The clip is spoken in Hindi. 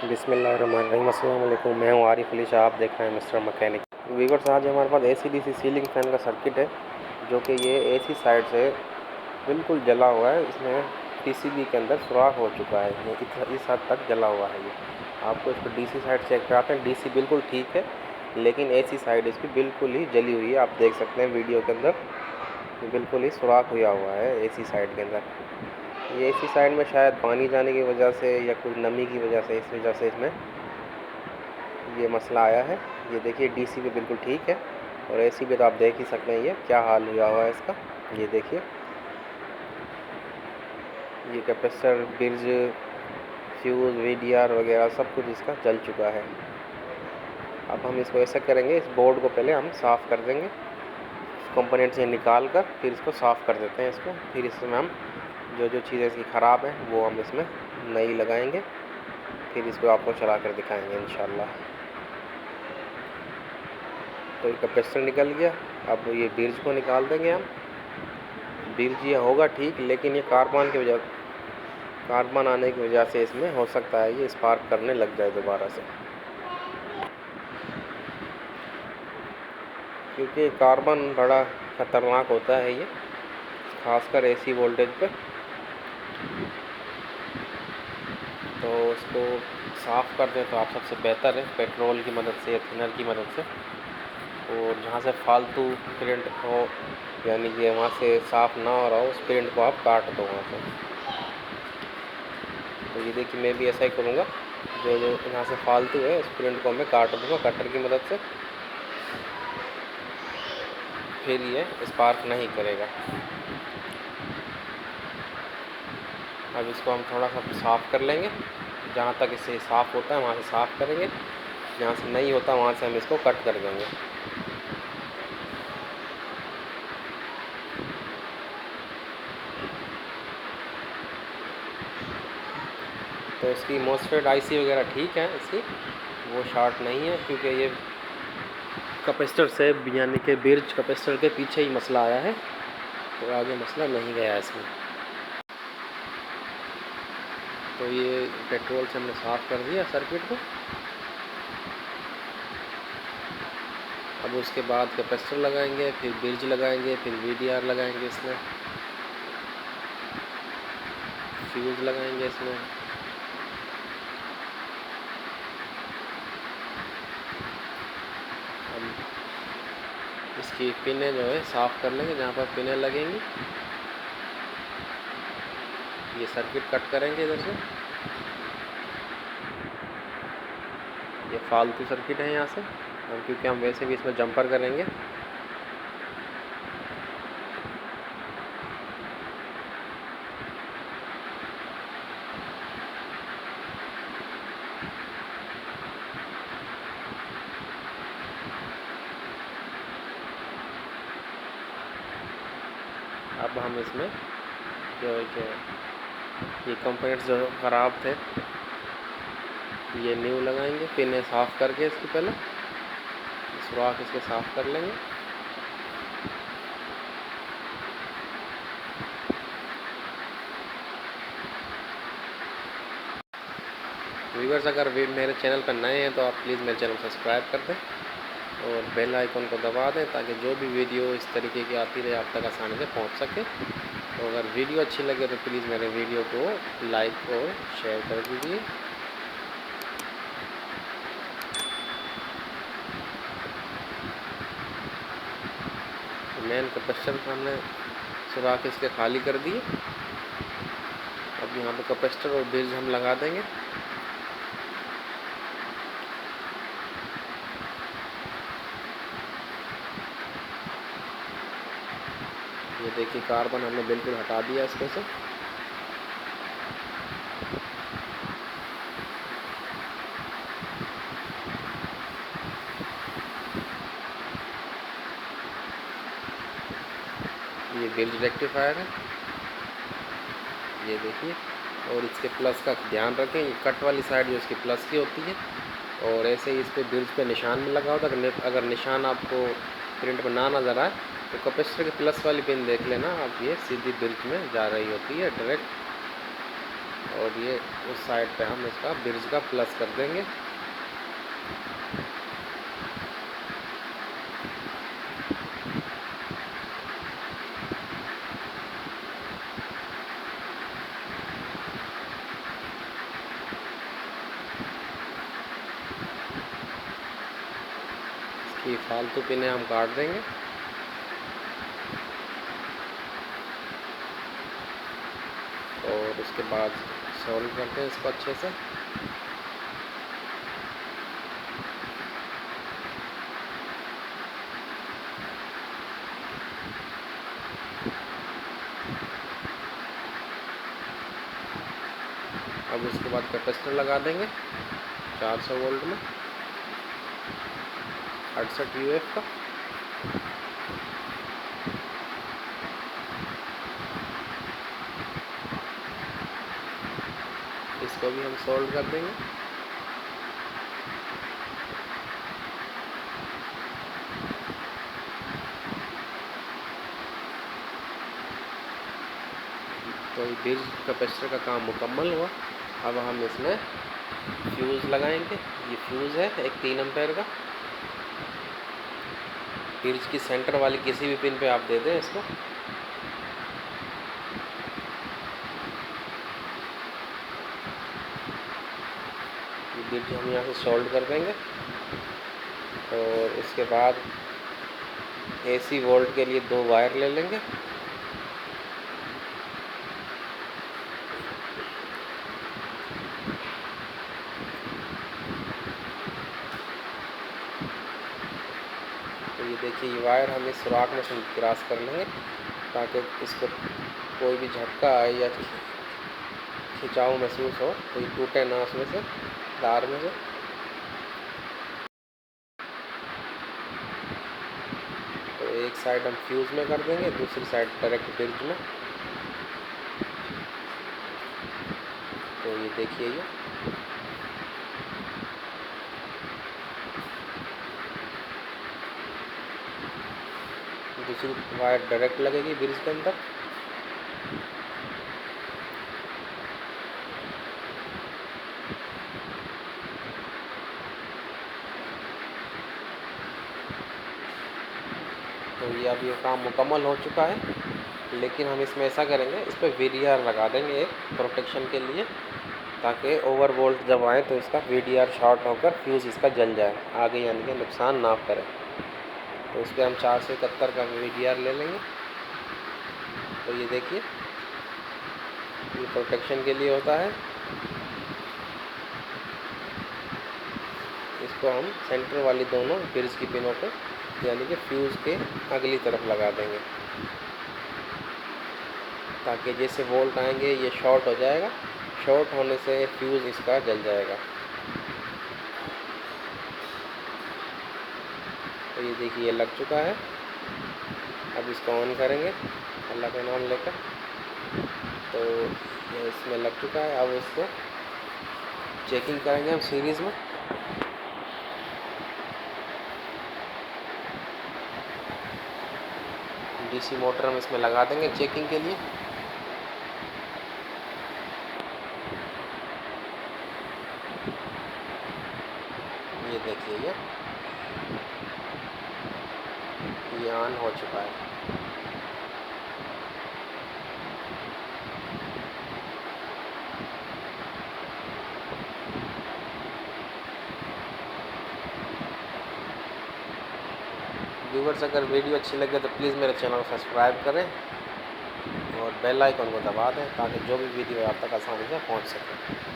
बिस्मिल्लाहिर्रहमानिर्रहीम। अस्सलाम वालेकुम। मैं हूँ आरिफ अली शाह, आप देख रहे हैं मिस्टर मैकेनिक। व्यूअर्स, आज हमारे पास AC/DC सीलिंग फ़ैन का सर्किट है, जो कि ये AC साइड से बिल्कुल जला हुआ है। इसमें PCB के अंदर सुराख हो चुका है, ये इस हद तक जला हुआ है। ये आपको इसको DC साइड चेक कराते हैं। DC बिल्कुल ठीक है, लेकिन AC साइड इसकी बिल्कुल ही जली हुई है। आप देख सकते हैं वीडियो के अंदर, बिल्कुल ही सुराख हुआ है AC साइड के अंदर। ये AC साइड में शायद पानी जाने की वजह से या कुछ नमी की वजह से, इस वजह से इसमें ये मसला आया है। ये देखिए DC पे बिल्कुल ठीक है, और AC पे तो आप देख ही सकते हैं ये क्या हाल हुआ है इसका। ये देखिए, ये कैपेसिटर, ब्रिज, फ्यूज़, VDR वगैरह सब कुछ इसका जल चुका है। अब हम इसको ऐसा करेंगे, इस बोर्ड को पहले हम साफ़ कर देंगे कंपोनेंट से निकाल कर, फिर इसको साफ़ कर देते हैं इसको। फिर इसमें हम जो चीज़ें इसकी ख़राब हैं वो हम इसमें नई लगाएंगे, फिर इसको आपको चला कर दिखाएंगे इंशाल्लाह। तो ये कैपेसिटर निकल गया। अब ये ब्रिज को निकाल देंगे हम। ब्रिज ये होगा ठीक, लेकिन ये कार्बन आने की वजह से इसमें हो सकता है ये स्पार्क करने लग जाए दोबारा से, क्योंकि कार्बन बड़ा ख़तरनाक होता है ये, खासकर AC वोल्टेज पे। तो इसको साफ़ कर दें तो आप सबसे बेहतर है, पेट्रोल की मदद से या थिनर की मदद से। और जहाँ से फालतू प्रिंट हो, यानी कि वहाँ से साफ़ ना हो रहा हो, उस प्रिंट को आप काट दो वहाँ से। तो ये देखिए, मैं भी ऐसा ही करूँगा। जो यहाँ से फालतू है उस प्रिंट को मैं काट दूँगा कटर की मदद से, फिर ये स्पार्क नहीं करेगा। अब इसको हम थोड़ा सा साफ़ कर लेंगे। जहाँ तक इससे साफ़ होता है वहाँ से साफ़ करेंगे, जहाँ से नहीं होता वहाँ से हम इसको कट कर देंगे। तो इसकी MOSFET IC वगैरह ठीक है, इसकी वो शॉर्ट नहीं है, क्योंकि ये कैपेसिटर से, यानी कि ब्रिज कैपेसिटर के पीछे ही मसला आया है, तो आगे मसला नहीं गया इसमें। तो ये पेट्रोल से हमने साफ़ कर दिया सर्किट को। अब उसके बाद कैपेसिटर लगाएंगे, फिर ब्रिज लगाएंगे, फिर VDR लगाएंगे, इसमें फ्यूज़ लगाएंगे इसमें। हम इसकी पिनें जो है साफ़ कर लेंगे, जहाँ पर पिनें लगेंगी। ये सर्किट कट करेंगे इधर से। ये फालतू सर्किट है यहाँ से, क्योंकि हम वैसे भी इसमें जंपर करेंगे। अब हम इसमें जो ये कंपोनेंट्स जो ख़राब थे, ये न्यू लगाएंगे। पिनें साफ़ करके इसकी पहले सुराख इसके साफ़ कर लेंगे। व्यूअर्स, अगर वे मेरे चैनल पर नए हैं तो आप प्लीज़ मेरे चैनल को सब्सक्राइब कर दें और बेल आइकन को दबा दें, ताकि जो भी वीडियो इस तरीके की आती रहे आप तक आसानी से पहुंच सके। तो अगर वीडियो अच्छी लगे तो प्लीज़ मेरे वीडियो को लाइक और शेयर कर दीजिए। मेन कैपेसिटर हमने सुराख इसके खाली कर दिए। अब यहाँ पे कैपेसिटर और ब्रिज हम लगा देंगे। ये देखिए, कार्बन हमने बिल्कुल हटा दिया इसमें से। ये ब्रिज रेक्टिफायर है, ये देखिए। और इसके प्लस का ध्यान रखें, ये कट वाली साइड जो इसकी प्लस की होती है, और ऐसे ही इस पर ब्रिज पे निशान भी लगा होता है। अगर निशान आपको प्रिंट में ना नज़र आए तो कैपेसिटर की प्लस वाली पिन देख लेना आप, ये सीधी ब्रिज में जा रही होती है डायरेक्ट। और ये उस साइड पे हम इसका ब्रिज का प्लस कर देंगे। इसकी फालतू पिनें हम काट देंगे। और उसके बाद सोल्ड करते हैं इसको अच्छे से। अब उसके बाद कैपेसिटर लगा देंगे 400 वोल्ट में 68 UF का। इसको भी हम सोल्ड कर देंगे। तो ये ब्रिज कैपेसिटर का काम मुकम्मल हुआ। अब हम इसमें फ्यूज़ लगाएंगे। ये फ्यूज़ है एक 3 एम्पेयर का। ब्रिज की सेंटर वाली किसी भी पिन पे आप दे दें इसको। ये ब्रिज हम यहाँ से सोल्ड कर देंगे। और इसके बाद AC वोल्ट के लिए 2 वायर ले लेंगे। तो ये देखिए ये वायर हम इस सुराख में से क्रॉस कर लेंगे ताकि इसको कोई भी झटका आए या खिंचाव महसूस हो तो ये टूटे ना उसमें से तार में से। तो एक साइड हम फ्यूज़ में कर देंगे, दूसरी साइड डायरेक्ट ब्रिज में। तो ये देखिए ये दूसरी वायर डायरेक्ट लगेगी ब्रिज के अंदर। तो ये अब ये काम मुकम्मल हो चुका है। लेकिन हम इसमें ऐसा करेंगे, इस पर VDR लगा देंगे एक प्रोटेक्शन के लिए, ताकि ओवर वोल्ट जब आए तो इसका VDR शॉर्ट होकर फ्यूज़ इसका जल जाए, आगे यानी कि नुकसान ना करे। तो इस पर हम 471 का VDR ले लेंगे। तो ये देखिए ये प्रोटेक्शन के लिए होता है। इसको हम सेंटर वाली दोनों ब्रिज की पिनों पे यानी कि फ्यूज़ के अगली तरफ लगा देंगे, ताकि जैसे वोल्ट आएंगे ये शॉर्ट हो जाएगा। शॉर्ट होने से फ्यूज़ इसका जल जाएगा। तो ये देखिए लग चुका है। अब इसको ऑन करेंगे अल्लाह का नाम लेकर। तो ये इसमें लग चुका है। अब इसको चेकिंग करेंगे हम सीरीज़ में। DC मोटर हम इसमें लगा देंगे चेकिंग के लिए। ये देखिए ये ऑन हो चुका है। व्यूअर्स अगर वीडियो अच्छी लगे तो प्लीज़ मेरे चैनल को सब्सक्राइब करें और बेल आइकन को दबा दें ताकि जो भी वीडियो आप तक आसानी से पहुंच सके।